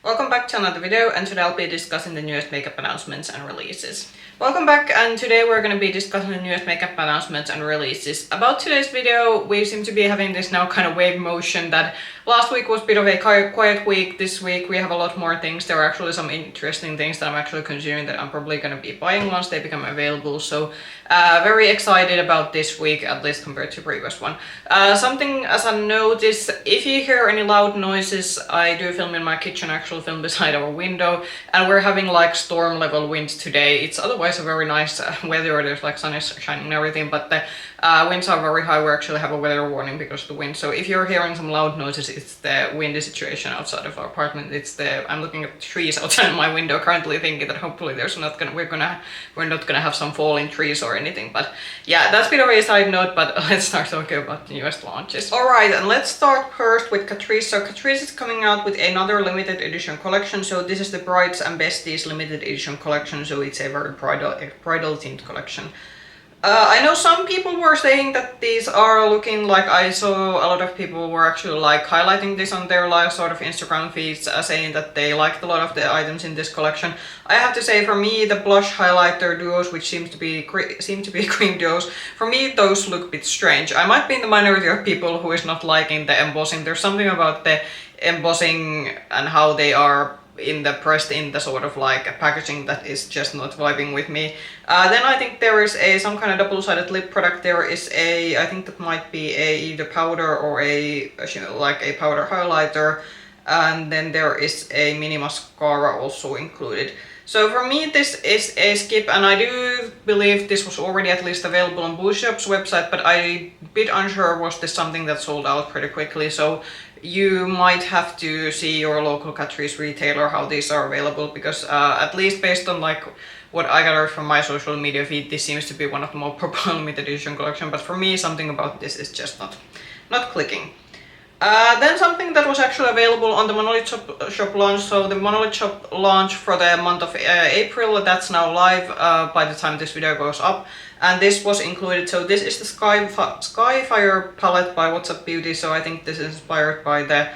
Welcome back to another video, and today I'll be discussing the newest makeup announcements and releases. Welcome back, and today we're going to be discussing the newest makeup announcements and releases. About today's video, we seem to be having this now kind of wave motion that last week was a bit of a quiet week. This week we have a lot more things. There are actually some interesting things that I'm actually consuming that I'm probably going to be buying once they become available. So very excited about this week, at least compared to the previous one. Something as a notice, if you hear any loud noises, I do film in my kitchen, actually film beside our window, and we're having like storm level winds today. It's otherwise a very nice weather, there's like sun is shining and everything, but the winds are very high. We actually have a weather warning because of the wind. So if you're hearing some loud noises, it's the windy situation outside of our apartment. I'm looking at the trees outside my window currently, thinking that hopefully we're not gonna have some falling trees or anything. But yeah, that's a bit of a side note, but let's start talking about the newest launches. Alright, and let's start first with Catrice. So Catrice is coming out with another limited edition collection. So this is the Brides and Besties limited edition collection, so it's a very bridal tint collection. I know some people were saying that these are looking like, I saw a lot of people were actually like highlighting this on their live sort of Instagram feeds, saying that they liked a lot of the items in this collection. I have to say, for me, the blush highlighter duos, which seem to be cream duos, for me those look a bit strange. I might be in the minority of people who is not liking the embossing. There's something about the embossing and how they are pressed in the sort of like packaging that is just not vibing with me. Then I think there is some kind of double-sided lip product. There is I think that might be either powder or like a powder highlighter, and then there is a mini mascara also included. So for me this is a skip, and I do believe this was already at least available on Boost Shop's website, but I'm a bit unsure was this something that sold out pretty quickly. So you might have to see your local Catrice retailer how these are available, because at least based on like what I gathered from my social media feed, this seems to be one of the more popular limited edition collection, but for me something about this is just not clicking. Then something that was actually available on the Monolith Shop launch. So the Monolith Shop launch for the month of April, that's now live by the time this video goes up. And this was included. So this is the Skyfire palette by What's Up Beauty. So I think this is inspired by the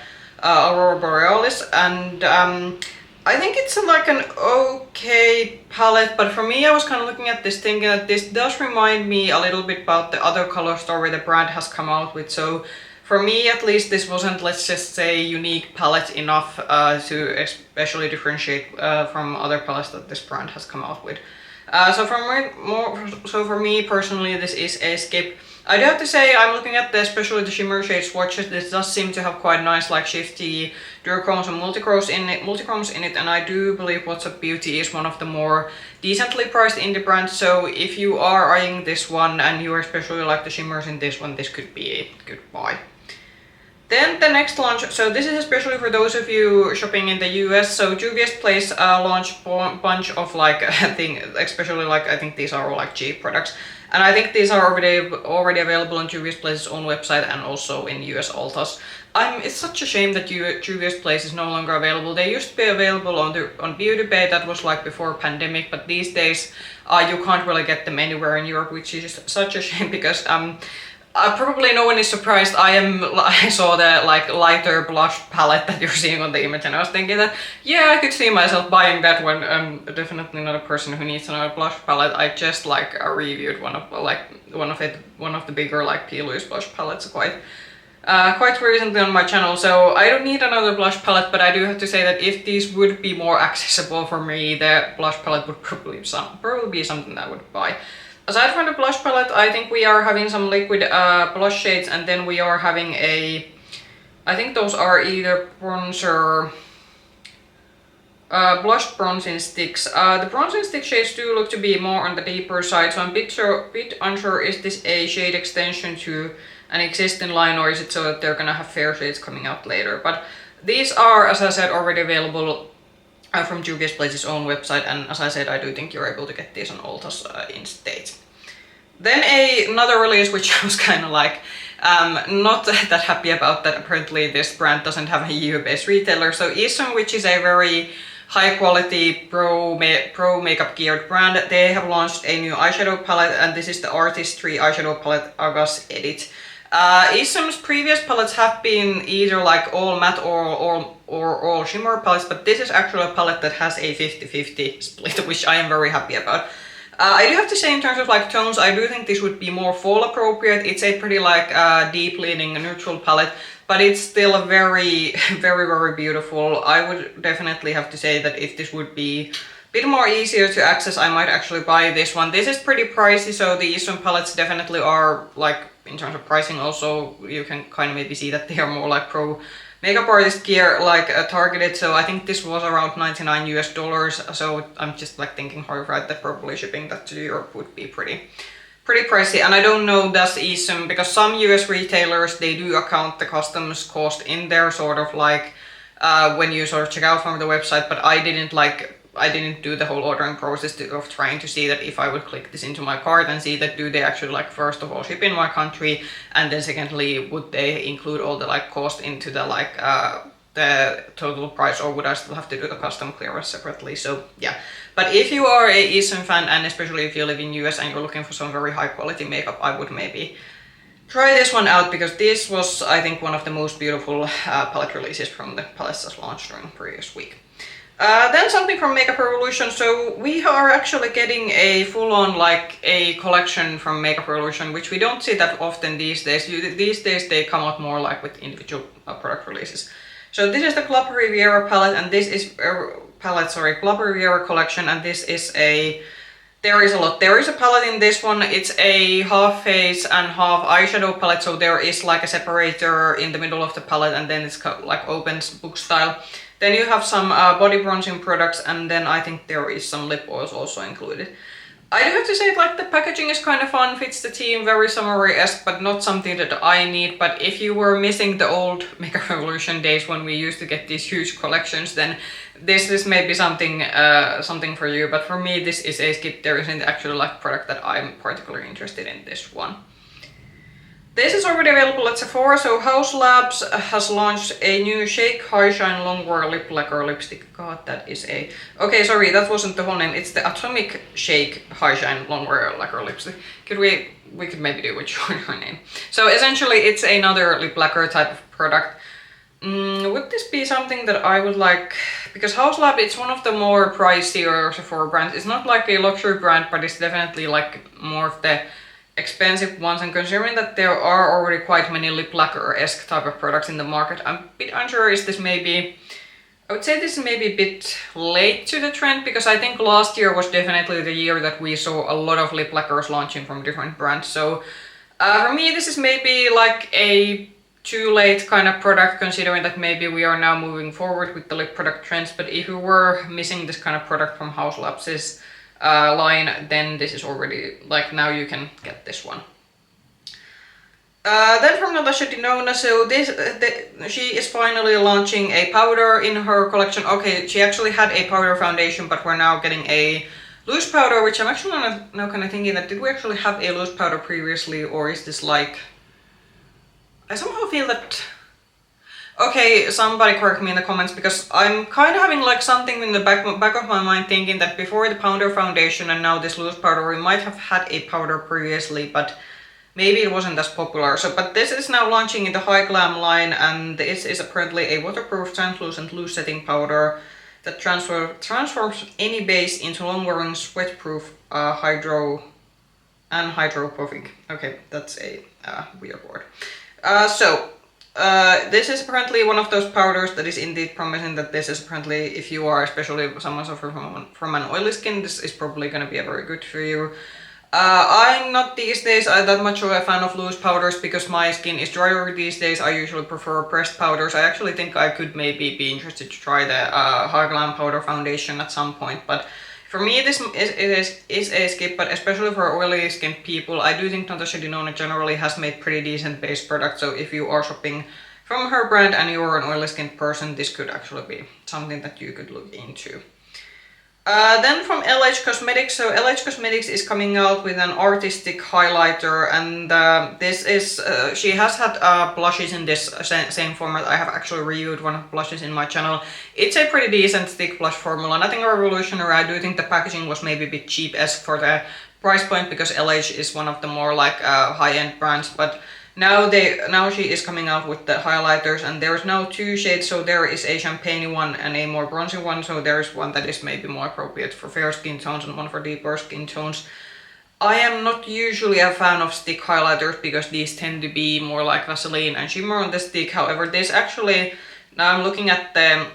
Aurora Borealis. And I think it's like an okay palette, but for me I was kind of looking at this thinking that this does remind me a little bit about the other color story the brand has come out with. So for me, at least, this wasn't, let's just say, unique palette enough to especially differentiate from other palettes that this brand has come out with. So for me personally, this is a skip. I do have to say, I'm looking at especially the shimmer shade swatches. This does seem to have quite nice, like shifty duochromes and multichromes in it, and I do believe What's Up Beauty is one of the more decently priced indie brands. So if you are eyeing this one and you especially like the shimmers in this one, this could be a good buy. Then the next launch, so this is especially for those of you shopping in the US. So Juvia's Place launched a bunch of like especially like I think these are all like cheap products, and I think these are already available on Juvia's Place's own website and also in US Ultas. It's such a shame that Juvia's Place is no longer available. They used to be available on Beauty Bay, that was like before pandemic, but these days you can't really get them anywhere in Europe, which is such a shame because probably no one is surprised. I saw the like lighter blush palette that you're seeing on the image, and I was thinking that yeah, I could see myself buying that one. I'm definitely not a person who needs another blush palette. I just like reviewed one of the bigger like Louise blush palettes quite recently on my channel, so I don't need another blush palette. But I do have to say that if these would be more accessible for me, the blush palette would probably be something that I would buy. Aside from the blush palette, I think we are having some liquid blush shades, and then we are having I think those are either bronzer, blush bronzing sticks. The bronzing stick shades do look to be more on the deeper side, so I'm a bit unsure, is this a shade extension to an existing line, or is it so that they're gonna have fair shades coming out later? But these are, as I said, already available from Juvia's Place's own website, and as I said, I do think you're able to get these on Ultas in States. Then another release which I was kind of like not that happy about, that apparently this brand doesn't have a EU-based retailer. So Esum, which is a very high quality pro makeup geared brand, they have launched a new eyeshadow palette, and this is the Artistry eyeshadow palette August Edit. Esum's previous palettes have been either like all matte or all shimmer palettes, but this is actually a palette that has a 50-50 split, which I am very happy about. I do have to say, in terms of like tones, I do think this would be more fall appropriate. It's a pretty like deep leaning neutral palette, but it's still a very, very beautiful. I would definitely have to say that if this would be a bit more easier to access, I might actually buy this one. This is pretty pricey, so the Esum palettes definitely are, like, in terms of pricing also, you can kind of maybe see that they are more like pro makeup artist gear, like targeted. So I think this was around $99 US, so I'm just like thinking hard, right, that probably shipping that to Europe would be pretty pricey. And I don't know, does Esum, because some US retailers, they do account the customs cost in there, sort of like when you sort of check out from the website, but I didn't do the whole ordering process of trying to see that if I would click this into my cart and see that do they actually like first of all ship in my country, and then secondly would they include all the like cost into the like the total price, or would I still have to do the custom clearance separately? So yeah, but if you are a Esum fan, and especially if you live in US and you're looking for some very high quality makeup, I would maybe try this one out, because this was, I think, one of the most beautiful palette releases from the palettes that's launched during the previous week. Then something from Makeup Revolution. So we are actually getting a full-on like a collection from Makeup Revolution, which we don't see that often these days. These days they come out more like with individual product releases. So this is the Club Riviera palette, and this is Club Riviera collection, and this is a, there is a lot. There is a palette in this one. It's a half face and half eyeshadow palette, so there is like a separator in the middle of the palette, and then it's like open book style. Then you have some body bronzing products, and then I think there is some lip oils also included. I do have to say, like, the packaging is kind of fun, fits the theme, very summery-esque, but not something that I need. But if you were missing the old Makeup Revolution days when we used to get these huge collections, then this is maybe something something for you. But for me, this is a skip. There isn't actually like product that I'm particularly interested in this one. This is already available at Sephora, so HAUS Labs has launched a new Shake High Shine Longwear Lip Lacquer lipstick. God, that is a... Okay, sorry, that wasn't the whole name. It's the Atomic Shake High Shine Longwear Lacquer lipstick. We could maybe do with your name. So essentially, it's another lip lacquer type of product. Would this be something that I would like? Because HAUS Lab, it's one of the more pricier Sephora brands. It's not like a luxury brand, but it's definitely like more of the expensive ones, and considering that there are already quite many lip lacquer-esque type of products in the market, I'm a bit unsure, is this maybe... I would say this is maybe a bit late to the trend, because I think last year was definitely the year that we saw a lot of lip lacquers launching from different brands. So for me, this is maybe like a too late kind of product, considering that maybe we are now moving forward with the lip product trends. But if you were missing this kind of product from HAUS Labs' line, then this is already, like, now you can get this one. Then from Natasha Denona, so she is finally launching a powder in her collection. Okay, she actually had a powder foundation, but we're now getting a loose powder, which I'm actually now kind of thinking that did we actually have a loose powder previously, or is this like... I somehow feel that... Okay, somebody correct me in the comments, because I'm kind of having like something in the back of my mind thinking that before the powder foundation and now this loose powder, we might have had a powder previously, but maybe it wasn't as popular. So, but this is now launching in the HY-GLAM line, and this is apparently a waterproof, translucent, loose setting powder that transforms any base into long-wearing, sweat-proof, hydrophobic. Okay, that's a weird word. This is apparently one of those powders that is indeed promising that this is apparently, if you are especially someone suffering from an oily skin, this is probably going to be very good for you. I'm not these days that much of a fan of loose powders, because my skin is drier these days. I usually prefer pressed powders. I actually think I could maybe be interested to try the HY-GLAM powder foundation at some point, but for me this is a skip. But especially for oily skin people, I do think Natasha Denona generally has made pretty decent base products, so if you are shopping from her brand and you're an oily skin person, this could actually be something that you could look into. Then from LH Cosmetics, so LH Cosmetics is coming out with an Artistick highlighter, and this is, she has had blushes in this same format. I have actually reviewed one of the blushes in my channel. It's a pretty decent stick blush formula, nothing revolutionary. I do think the packaging was maybe a bit cheap-esque for the price point, because LH is one of the more like high-end brands, but Now she is coming out with the highlighters, and there's now 2 shades, so there is a champagne one and a more bronzy one, so there's one that is maybe more appropriate for fair skin tones and one for deeper skin tones. I am not usually a fan of stick highlighters because these tend to be more like Vaseline and shimmer on the stick. However, this actually, now I'm looking at the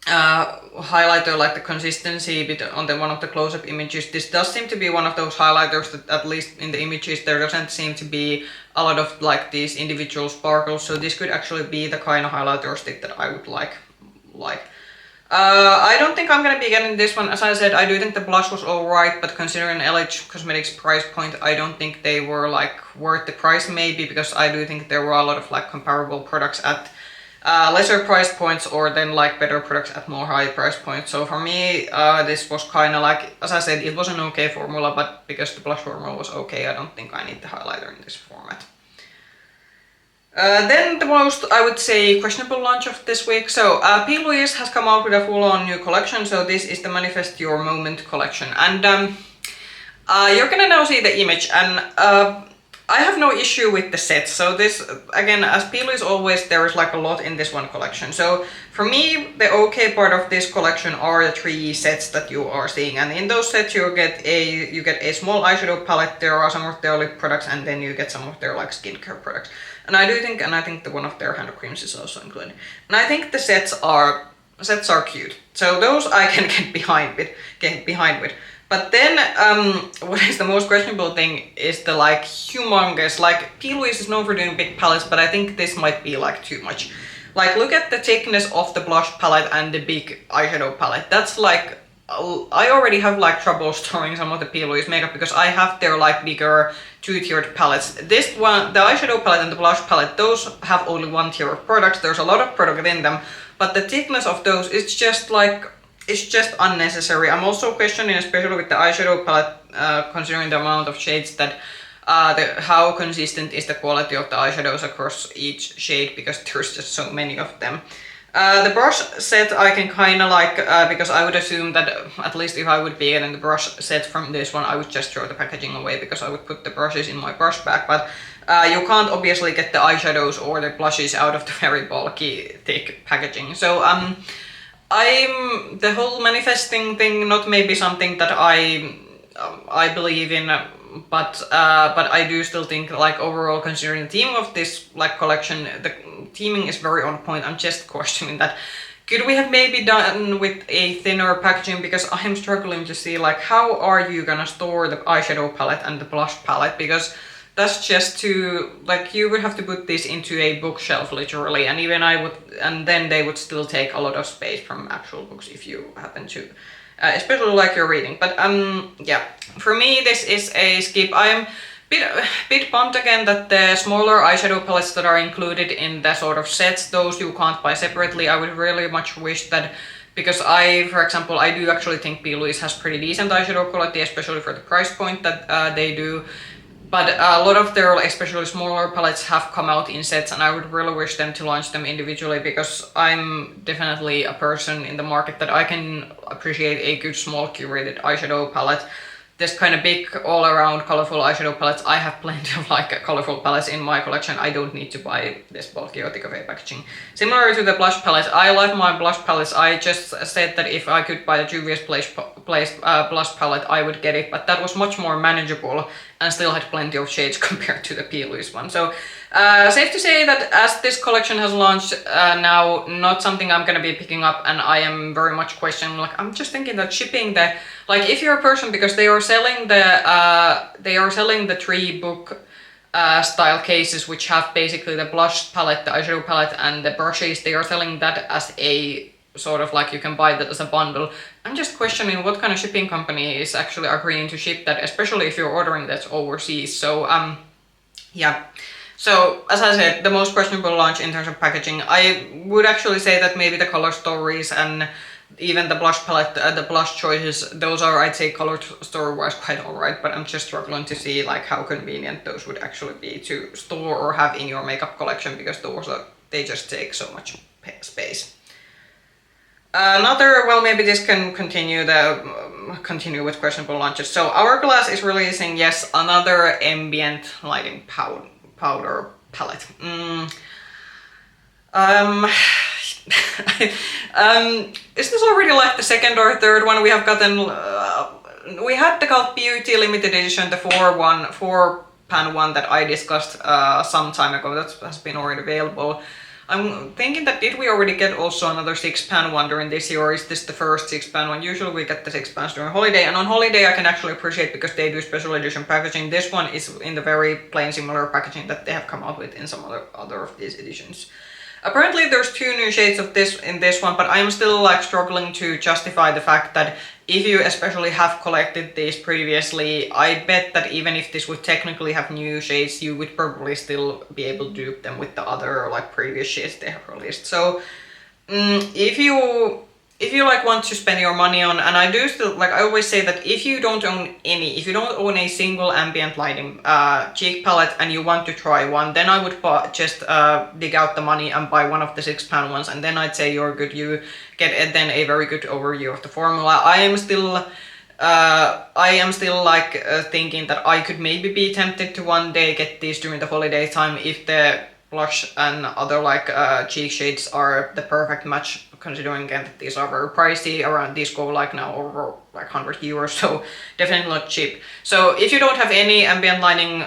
highlighter, like the consistency bit on one of the close-up images. This does seem to be one of those highlighters that, at least in the images, there doesn't seem to be a lot of like these individual sparkles, so this could actually be the kind of highlighter stick that I would like. I don't think I'm gonna be getting this one. As I said, I do think the blush was alright, but considering LH Cosmetics price point, I don't think they were like worth the price, maybe because I do think there were a lot of like comparable products at lesser price points, or then like better products at more high price points. So for me, this was kind of like, as I said, it was an okay formula, but because the blush formula was okay, I don't think I need the highlighter in this format. Then the most, I would say, questionable launch of this week. So P. Louise has come out with a full-on new collection. So this is the Manifest Your Moment collection, and you're gonna now see the image, and I have no issue with the sets. So this, again, as P. Louise always, there is like a lot in this one collection. So for me, the okay part of this collection are the 3 sets that you are seeing, and in those sets you get a small eyeshadow palette. There are some of their lip products, and then you get some of their like skincare products. And I think the one of their hand creams is also included. And I think the sets are cute. So those I can get behind with. But then what is the most questionable thing is the like humongous, like P. Louise is known for doing big palettes, but I think this might be like too much. Like look at the thickness of the blush palette and the big eyeshadow palette. That's like, I already have like trouble storing some of the P. Louise makeup because I have their like bigger 2-tiered palettes. This one, the eyeshadow palette and the blush palette, those have only 1 tier of products. There's a lot of product in them, but the thickness of those, it's just like, it's just unnecessary. I'm also questioning, especially with the eyeshadow palette, considering the amount of shades, that how consistent is the quality of the eyeshadows across each shade, because there's just so many of them. The brush set I can kind of like, because I would assume that at least if I would be getting the brush set from this one, I would just throw the packaging away because I would put the brushes in my brush bag. But you can't obviously get the eyeshadows or the blushes out of the very bulky, thick packaging. So the whole manifesting thing, not maybe something that I believe in, but I do still think, like, overall, considering the theme of this like collection, the theming is very on point. I'm just questioning that. Could we have maybe done with a thinner packaging, because I am struggling to see like how are you gonna store the eyeshadow palette and the blush palette, because that's just too, like, you would have to put this into a bookshelf literally, and even and then they would still take a lot of space from actual books if you happen to especially like you're reading. But yeah, for me this is a skip. I'm bit bummed again that the smaller eyeshadow palettes that are included in the sort of sets, those you can't buy separately. I would really much wish that, because for example, I do actually think P. Louise has pretty decent eyeshadow quality, especially for the price point that they do. But a lot of their, especially smaller palettes, have come out in sets, and I would really wish them to launch them individually, because I'm definitely a person in the market that I can appreciate a good small curated eyeshadow palette. This kind of big all-around colorful eyeshadow palettes, I have plenty of like colorful palettes in my collection. I don't need to buy this bulky or thick of a packaging. Similar to the blush palettes, I love my blush palettes. I just said that if I could buy the Juvia's blush palette, I would get it, but that was much more manageable and still had plenty of shades compared to the P. Louise one. So safe to say that as this collection has launched now, not something I'm gonna be picking up, and I am very much questioning, like, I'm just thinking that shipping the, like, if you're a person, because they are selling the 3 book style cases, which have basically the blush palette, the eyeshadow palette, and the brushes, they are selling that as a sort of like, you can buy that as a bundle. I'm just questioning what kind of shipping company is actually agreeing to ship that, especially if you're ordering that overseas. So yeah. So as I said, the most questionable launch in terms of packaging. I would actually say that maybe the color stories and even the blush palette, the blush choices, those are, I'd say, color story wise quite alright, but I'm just struggling to see like how convenient those would actually be to store or have in your makeup collection, because they just take so much space. Well, maybe this can continue with questionable launches. So Hourglass is releasing, yes, another ambient lighting powder palette. Is this already like the second or third one we have gotten? We had the Cult Beauty limited edition, the 4-pan one that I discussed some time ago. That has been already available. I'm thinking that did we already get also another 6-pan one during this year, or is this the first 6-pan one? Usually we get the 6-pans during holiday, and on holiday I can actually appreciate because they do special edition packaging. This one is in the very plain similar packaging that they have come out with in some other of these editions. Apparently there's 2 new shades of this in this one, but I'm still like struggling to justify the fact that if you especially have collected these previously, I bet that even if this would technically have new shades, you would probably still be able to dupe them with the other like previous shades they have released. So if you like want to spend your money on, and I do still, like I always say that if you don't own if you don't own a single ambient lighting cheek palette and you want to try one, then I would just dig out the money and buy one of the 6-pan ones, and then I'd say you're good. You get then a very good overview of the formula. I am still like thinking that I could maybe be tempted to one day get these during the holiday time if the blush and other like cheek shades are the perfect match, considering again that these are very pricey. Around these go like now over like 100 euros, so definitely not cheap. So if you don't have any ambient lighting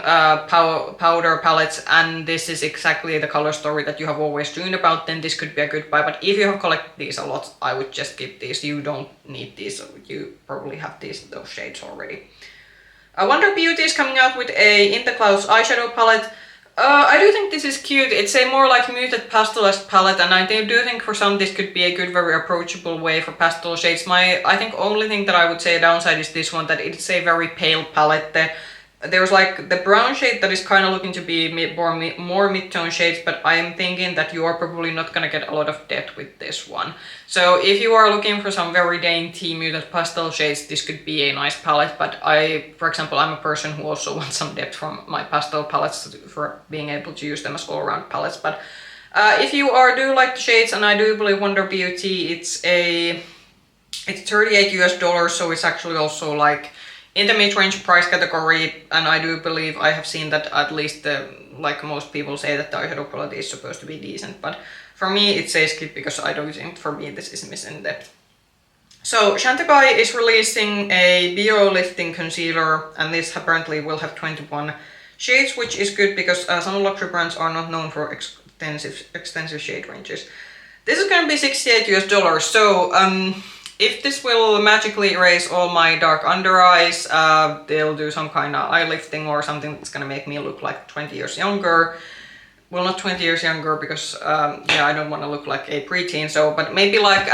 powder palettes and this is exactly the color story that you have always dreamed about, then this could be a good buy. But if you have collected these a lot, I would just keep these. You don't need these, you probably have those shades already. Wonder Beauty is coming out with a In the Clouds eyeshadow palette. I do think this is cute. It's a more like muted pastelized palette, and I do think for some this could be a good, very approachable way for pastel shades. I think only thing that I would say a downside is this one, that it's a very pale palette. There's like the brown shade that is kind of looking to be more mid-tone shades, but I am thinking that you are probably not gonna get a lot of depth with this one. So if you are looking for some very dainty muted pastel shades, this could be a nice palette. But for example, I'm a person who also wants some depth from my pastel palettes for being able to use them as all-around palettes. But if you do like the shades, and I do believe Wonder Beauty, it's $38 US, so it's actually also like in the mid-range price category, and I do believe I have seen that at least like most people say that the eyeshadow quality is supposed to be decent, but for me it's a skip because I don't think for me this is missing depth. So Chantecaille is releasing a bio lifting concealer, and this apparently will have 21 shades, which is good because some luxury brands are not known for extensive shade ranges. This is going to be $68 US, so if this will magically erase all my dark under eyes, they'll do some kind of eye lifting or something that's gonna make me look like 20 years younger. Well, not 20 years younger because yeah, I don't want to look like a preteen. So, but maybe like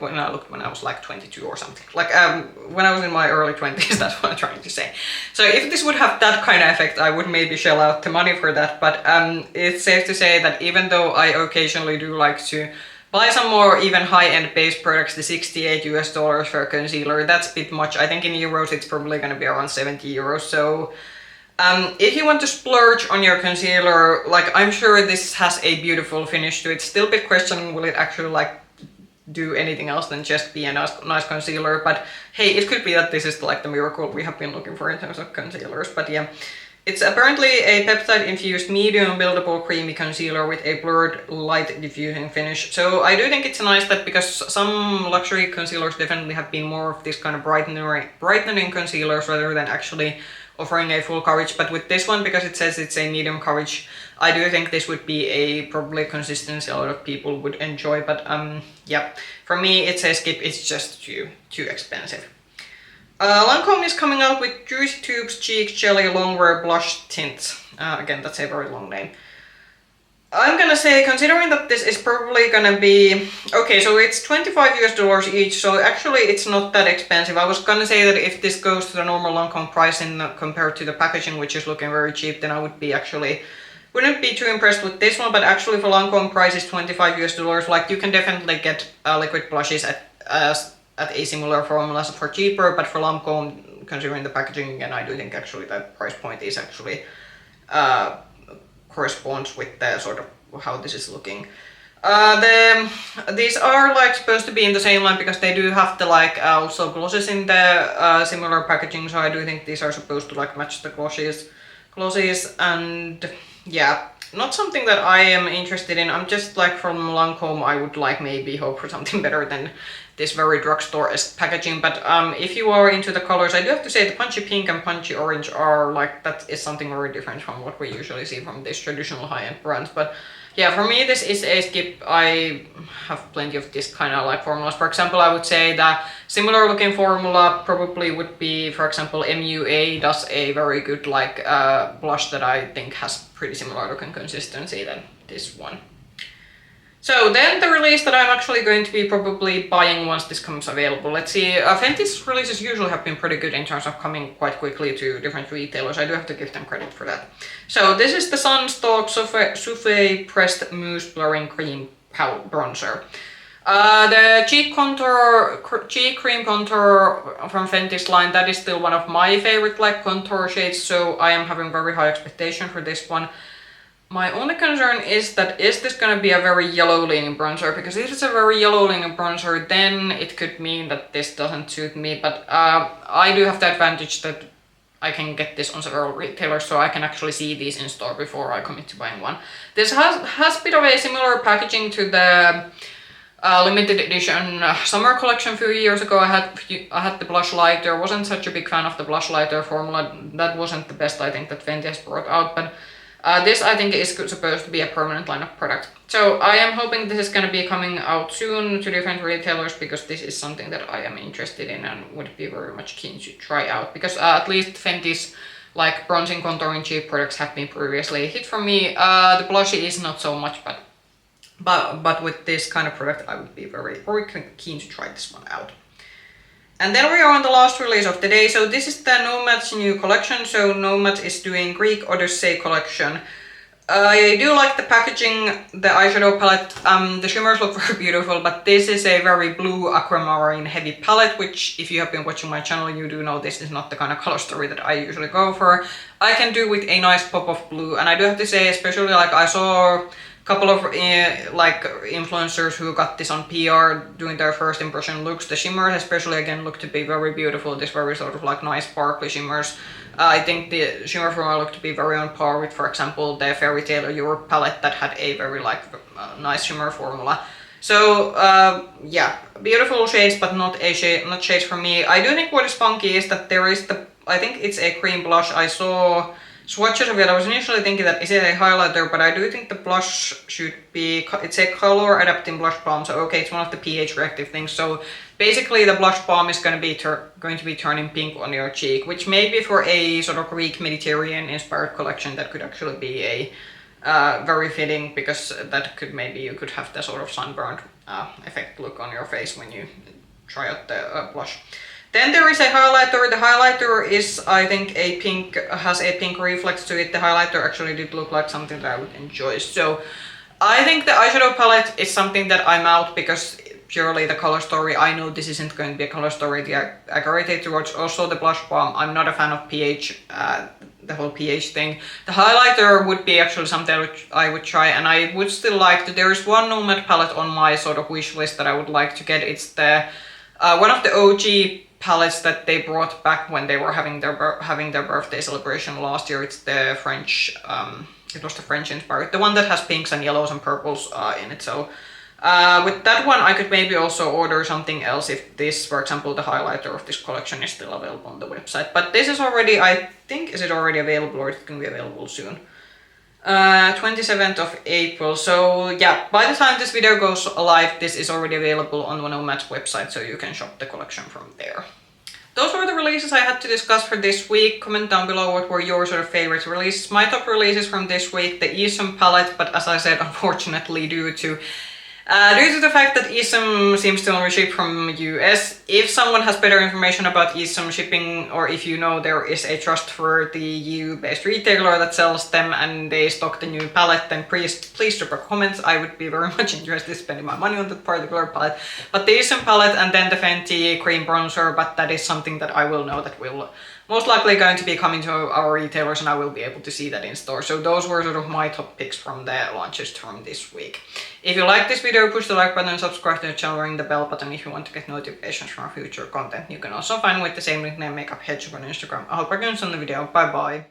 when I looked when I was like 22 or something. Like when I was in my early 20s. That's what I'm trying to say. So if this would have that kind of effect, I would maybe shell out the money for that. But it's safe to say that even though I occasionally do like to buy some more even high-end base products, the $68 US for a concealer, that's a bit much. I think in euros it's probably going to be around 70 euros. So if you want to splurge on your concealer, like I'm sure this has a beautiful finish to it. Still a bit questioning, will it actually like do anything else than just be a nice concealer? But hey, it could be that this is like the miracle we have been looking for in terms of concealers. But yeah. It's apparently a peptide-infused medium buildable creamy concealer with a blurred light diffusing finish. So I do think it's nice that, because some luxury concealers definitely have been more of this kind of brightening concealers rather than actually offering a full coverage. But with this one, because it says it's a medium coverage, I do think this would be a probably consistency a lot of people would enjoy. But yeah, for me it's a skip. It's just too expensive. Lancome is coming out with Juicy Tubes Cheek Jelly Longwear Blush Tint. Again, that's a very long name. I'm gonna say, considering that this is probably gonna be... Okay, so it's $25 US each, so actually it's not that expensive. I was gonna say that if this goes to the normal Lancome pricing compared to the packaging, which is looking very cheap, then I would be wouldn't be too impressed with this one. But actually for Lancome price is $25 US, like you can definitely get liquid blushes at a similar formula for cheaper, but for Lancome, considering the packaging, again, I do think actually that price point is actually corresponds with the sort of how this is looking. These are like supposed to be in the same line because they do have the like also glosses in the similar packaging, so I do think these are supposed to like match the glosses glosses, and yeah, not something that I am interested in. I'm just like from Lancome, I would like maybe hope for something better than this very drugstore-esque packaging. But if you are into the colors, I do have to say the punchy pink and punchy orange are like, that is something very different from what we usually see from these traditional high-end brands. But yeah, for me this is a skip. I have plenty of this kind of like formulas. For example, I would say that similar looking formula probably would be, for example, MUA does a very good like blush that I think has pretty similar looking consistency than this one. So then the release that I'm actually going to be probably buying once this comes available. Let's see, Fenty's releases usually have been pretty good in terms of coming quite quickly to different retailers. I do have to give them credit for that. So this is the Sunstalk Soufflé Pressed Mousse Blurring Cream Bronzer. The cheek cream contour from Fenty's line, that is still one of my favorite like contour shades, so I am having very high expectation for this one. My only concern is that is this gonna be a very yellow leaning bronzer, because if it's a very yellow leaning bronzer then it could mean that this doesn't suit me, but I do have the advantage that I can get this on several retailers, so I can actually see these in store before I commit to buying one. This has a bit of a similar packaging to the limited edition summer collection a few years ago. I had the blush lighter. Wasn't such a big fan of the blush lighter formula. That wasn't the best I think that Fenty has brought out, but this I think is supposed to be a permanent line of product. So I am hoping this is going to be coming out soon to different retailers, because this is something that I am interested in and would be very much keen to try out, because at least Fenty's like bronzing, contouring cheap products have been previously a hit for me. The blushy is not so much, but with this kind of product I would be very keen to try this one out. And then we are on the last release of the day. So this is the Nomad's new collection. So Nomad is doing Greek Odyssey collection. I do like the packaging, the eyeshadow palette. The shimmers look very beautiful, but this is a very blue aquamarine heavy palette, which if you have been watching my channel, you do know this is not the kind of color story that I usually go for. I can do with a nice pop of blue, and I do have to say, especially like I saw couple of like influencers who got this on PR doing their first impression looks. The shimmers especially again look to be very beautiful, this very sort of like nice sparkly shimmers. I think the shimmer formula looked to be very on par with, for example, the Fairy Tale Europe palette that had a very like nice shimmer formula. So yeah, beautiful shades, but not shades for me. I do think what is funky is that there is I think it's a cream blush. I saw swatches of it. I was initially thinking that is it a highlighter, but I do think the blush should be, it's a color adapting blush balm, so okay, it's one of the pH reactive things. So basically the blush balm is going to be turning pink on your cheek, which maybe for a sort of Greek Mediterranean inspired collection that could actually be a very fitting, because that could maybe you could have the sort of sunburned effect look on your face when you try out the blush. Then there is a highlighter. The highlighter is, I think, has a pink reflex to it. The highlighter actually did look like something that I would enjoy. So I think the eyeshadow palette is something that I'm out, because purely the color story, I know this isn't going to be a color story I gravitate towards. Also the blush balm, I'm not a fan of pH, the whole pH thing. The highlighter would be actually something which I would try, and I would still like to, there is one Nomad palette on my sort of wish list that I would like to get. It's the one of the OG palettes that they brought back when they were having their birthday celebration last year. It's the French, it was the French inspired, the one that has pinks and yellows and purples in it. So with that one I could maybe also order something else if this, for example, the highlighter of this collection is still available on the website. But this is already, I think, is it already available, or it's going to be available soon? 27th of April. So yeah, by the time this video goes live, this is already available on Nomad's website, so you can shop the collection from there. Those were the releases I had to discuss for this week. Comment down below what were your sort of favorite releases. My top releases from this week, the Esum palette, but as I said, unfortunately due to the fact that Esum seems to only ship from US. If someone has better information about Esum shipping, or if you know there is a trustworthy EU-based retailer that sells them and they stock the new palette, then please drop a comment. I would be very much interested in spending my money on that particular palette. But the Esum palette and then the Fenty cream bronzer, but that is something that I will know that will most likely going to be coming to our retailers, and I will be able to see that in store. So those were sort of my top picks from the launches from this week. If you like this video, push the like button, subscribe to the channel, ring the bell button if you want to get notifications from future content. You can also find me with the same nickname, Makeup Hedgehog, on Instagram. I hope I can see you in the video. Bye bye.